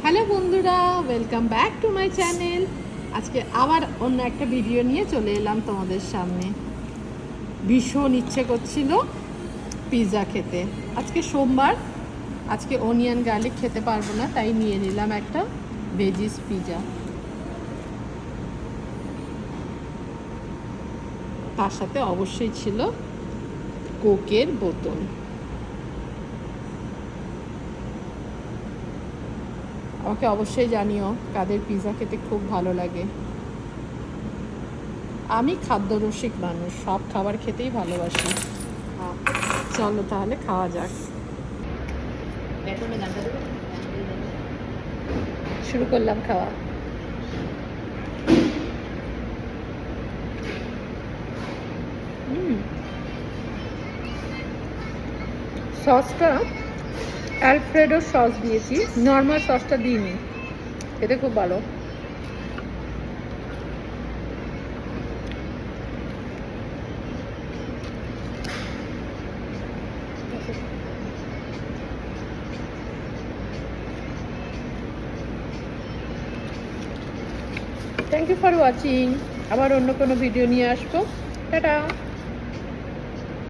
Hello বন্ধুরা, welcome back to my channel. আজকে আবার অন্য একটা ভিডিও নিয়ে চলে এলাম তোমাদের সামনে। ভীষণ ইচ্ছে করছিল পিৎজা খেতে। আজকে সোমবার, আজকে অনিয়ন গার্লিক খেতে পারবো না, তাই নিয়ে নিলাম একটা ভেজিস পিৎজা। তার সাথে অবশ্যই ছিল কোকের বোতল। আমাকে অবশ্যই জানিও কাদের পিৎজা খেতে খুব ভালো লাগে। আমি খাদ্যরসিক মানুষ, সব খাবার খেতেই ভালোবাসি। চলো তাহলে খাওয়া যাক। শুরু করলাম খাওয়া। সসটা অ্যালফ্রেডো সস দিয়েছি, নর্মাল সসটা দিইনি। খেতে খুব ভালো। Thank you for watching. আবার অন্য কোনো ভিডিও নিয়ে আসবো। টাটা।